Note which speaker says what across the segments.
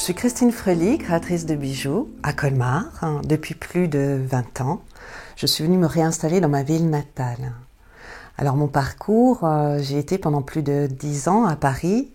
Speaker 1: suis Christine Freely, créatrice de bijoux à Colmar depuis plus de 20 ans. Je suis venue me réinstaller dans ma ville natale. Alors mon parcours, j'ai été pendant plus de 10 ans à Paris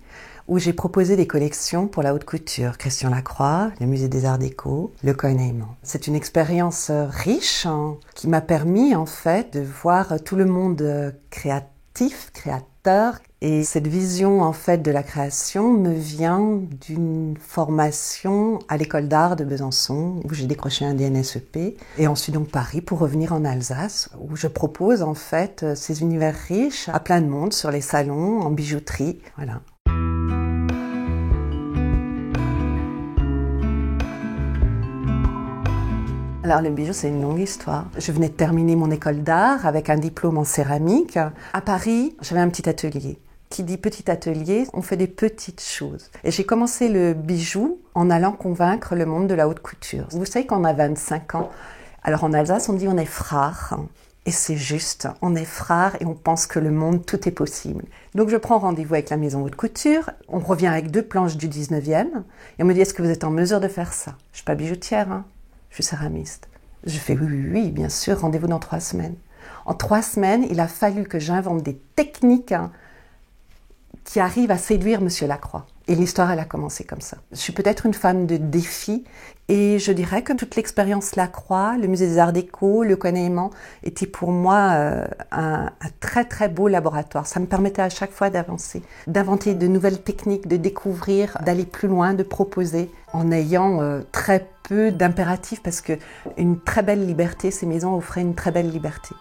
Speaker 1: où j'ai proposé des collections pour la haute couture, Christian Lacroix, le musée des Arts Déco, Le Cohen-Aymon. C'est une expérience riche qui m'a permis en fait de voir tout le monde créatif, créateur. Et cette vision en fait de la création me vient d'une formation à l'école d'art de Besançon où j'ai décroché un DNSEP et ensuite donc Paris pour revenir en Alsace où je propose en fait ces univers riches à plein de monde sur les salons, en bijouterie, voilà. Alors le bijou, c'est une longue histoire. Je venais de terminer mon école d'art avec un diplôme en céramique. À Paris, j'avais un petit atelier. Qui dit petit atelier, on fait des petites choses. Et j'ai commencé le bijou en allant convaincre le monde de la haute couture. Vous savez qu'on a 25 ans. Alors en Alsace, on dit on est frères. Et c'est juste, on est frères et on pense que le monde, tout est possible. Donc je prends rendez-vous avec la maison haute couture, on revient avec 2 planches du 19e, et on me dit, est-ce que vous êtes en mesure de faire ça? Je suis pas bijoutière, je suis céramiste. Je fais oui, bien sûr, rendez-vous dans 3 semaines. En 3 semaines, il a fallu que j'invente des techniques qui arrivent à séduire Monsieur Lacroix. Et l'histoire, elle a commencé comme ça. Je suis peut-être une femme de défi et je dirais que toute l'expérience Lacroix, le musée des Arts Déco, le Cohen-Aymon, était pour moi un très très beau laboratoire. Ça me permettait à chaque fois d'avancer, d'inventer de nouvelles techniques, de découvrir, d'aller plus loin, de proposer en ayant très peu d'impératifs parce que une très belle liberté, ces maisons offraient une très belle liberté.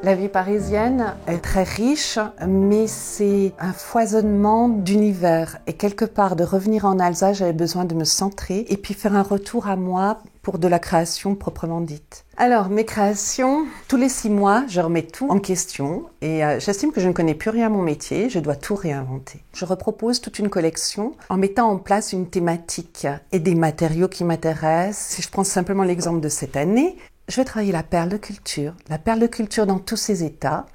Speaker 1: La vie parisienne est très riche, mais c'est un foisonnement d'univers. Et quelque part, de revenir en Alsace, j'avais besoin de me centrer et puis faire un retour à moi pour de la création proprement dite. Alors, mes créations, tous les 6 mois, je remets tout en question et j'estime que je ne connais plus rien à mon métier, je dois tout réinventer. Je repropose toute une collection en mettant en place une thématique et des matériaux qui m'intéressent. Si je prends simplement l'exemple de cette année, je vais travailler la perle de culture dans tous ses états,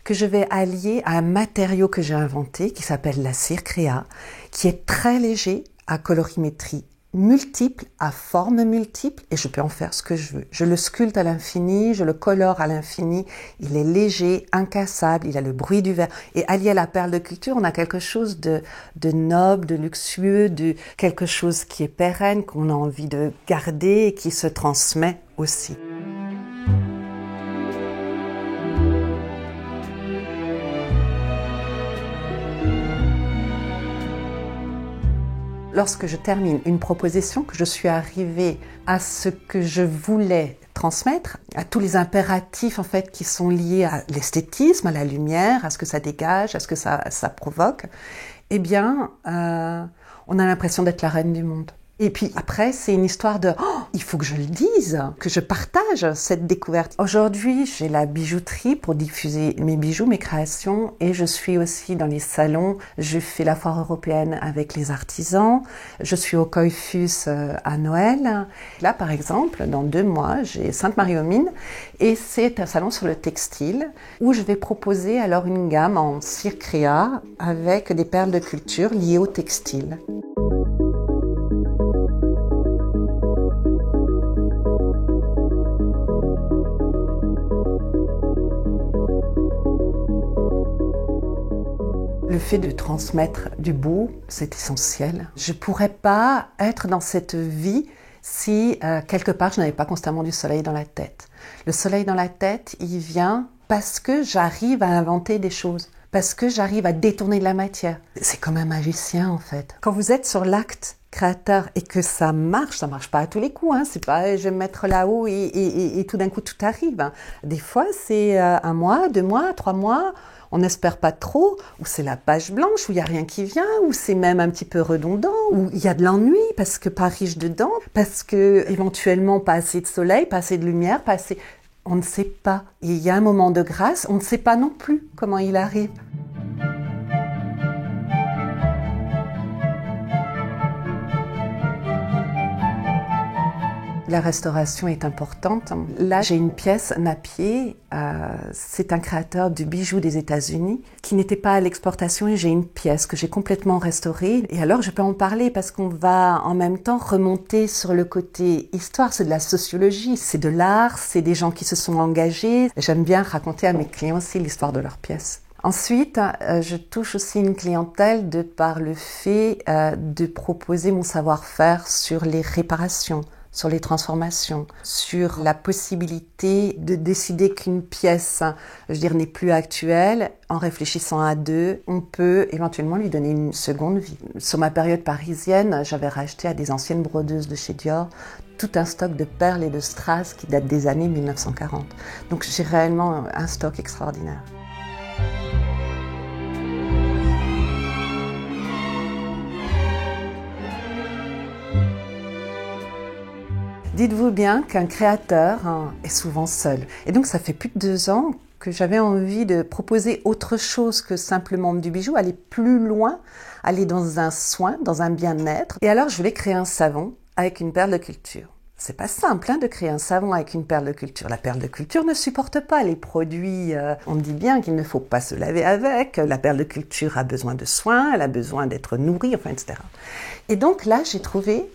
Speaker 1: que je vais allier à un matériau que j'ai inventé, qui s'appelle la cire créa, qui est très léger, à colorimétrie multiple, à forme multiple, et je peux en faire ce que je veux. Je le sculpte à l'infini, je le colore à l'infini, il est léger, incassable, il a le bruit du verre. Et allié à la perle de culture, on a quelque chose de noble, de luxueux, de quelque chose qui est pérenne, qu'on a envie de garder et qui se transmet aussi. Lorsque je termine une proposition, que je suis arrivée à ce que je voulais transmettre, à tous les impératifs en fait qui sont liés à l'esthétisme, à la lumière, à ce que ça dégage, à ce que ça provoque, eh bien, on a l'impression d'être la reine du monde. Et puis après, c'est une histoire de il faut que je le dise, que je partage cette découverte. Aujourd'hui, j'ai la bijouterie pour diffuser mes bijoux, mes créations, et je suis aussi dans les salons. Je fais la foire européenne avec les artisans. Je suis au Coiffus à Noël. Là, par exemple, dans 2 mois, j'ai Sainte-Marie-aux-Mines, et c'est un salon sur le textile où je vais proposer alors une gamme en cire créa avec des perles de culture liées au textile. Le fait de transmettre du beau, c'est essentiel. Je ne pourrais pas être dans cette vie si, quelque part, je n'avais pas constamment du soleil dans la tête. Le soleil dans la tête, il vient parce que j'arrive à inventer des choses, parce que j'arrive à détourner de la matière. C'est comme un magicien, en fait. Quand vous êtes sur l'acte créateur et que ça marche pas à tous les coups, c'est pas je vais me mettre là-haut et tout d'un coup tout arrive. Des fois, c'est 1 mois, 2 mois, 3 mois. On n'espère pas trop, ou c'est la page blanche, où il n'y a rien qui vient, ou c'est même un petit peu redondant, ou il y a de l'ennui parce que pas riche dedans, parce que éventuellement pas assez de soleil, pas assez de lumière, pas assez... On ne sait pas. Et il y a un moment de grâce, on ne sait pas non plus comment il arrive. La restauration est importante. Là, j'ai une pièce, Napier, c'est un créateur de bijoux des États-Unis qui n'était pas à l'exportation et j'ai une pièce que j'ai complètement restaurée. Et alors, je peux en parler parce qu'on va en même temps remonter sur le côté histoire. C'est de la sociologie, c'est de l'art, c'est des gens qui se sont engagés. J'aime bien raconter à mes clients aussi l'histoire de leurs pièces. Ensuite, je touche aussi une clientèle de par le fait de proposer mon savoir-faire sur les réparations, sur les transformations, sur la possibilité de décider qu'une pièce, n'est plus actuelle. En réfléchissant à deux, on peut éventuellement lui donner une seconde vie. Sur ma période parisienne, j'avais racheté à des anciennes brodeuses de chez Dior tout un stock de perles et de strass qui date des années 1940. Donc j'ai réellement un stock extraordinaire. Dites-vous bien qu'un créateur est souvent seul. Et donc ça fait plus de 2 ans que j'avais envie de proposer autre chose que simplement du bijou, aller plus loin, aller dans un soin, dans un bien-être. Et alors je voulais créer un savon avec une perle de culture. C'est pas simple de créer un savon avec une perle de culture. La perle de culture ne supporte pas les produits. On dit bien qu'il ne faut pas se laver avec. La perle de culture a besoin de soins, elle a besoin d'être nourrie, etc. Et donc là, j'ai trouvé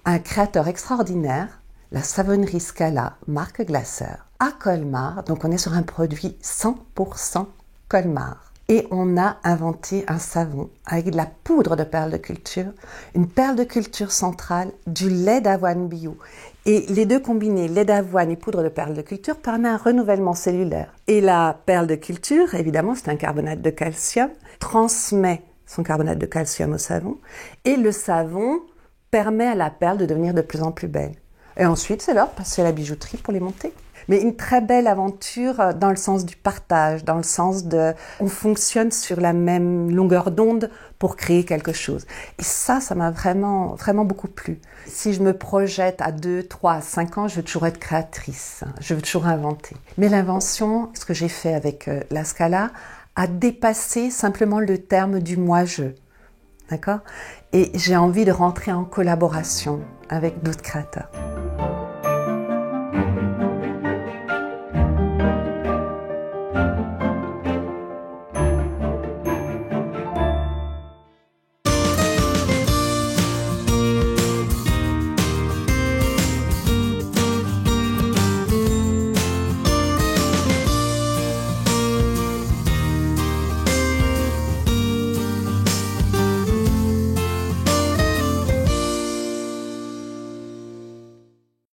Speaker 1: un créateur extraordinaire, la savonnerie Scala, marque Glaceur, à Colmar. Donc on est sur un produit 100% Colmar. Et on a inventé un savon avec de la poudre de perle de culture, une perle de culture centrale, du lait d'avoine bio. Et les deux combinés, lait d'avoine et poudre de perle de culture, permet un renouvellement cellulaire. Et la perle de culture, évidemment, c'est un carbonate de calcium, transmet son carbonate de calcium au savon. Et le savon permet à la perle de devenir de plus en plus belle. Et ensuite, c'est l'heure de passer à la bijouterie pour les monter. Mais une très belle aventure dans le sens du partage, dans le sens de... On fonctionne sur la même longueur d'onde pour créer quelque chose. Et ça m'a vraiment, vraiment beaucoup plu. Si je me projette à 2, 3, 5 ans, je veux toujours être créatrice. Je veux toujours inventer. Mais l'invention, ce que j'ai fait avec la Scala, a dépassé simplement le terme du moi-je. D'accord ? Et j'ai envie de rentrer en collaboration avec d'autres créateurs.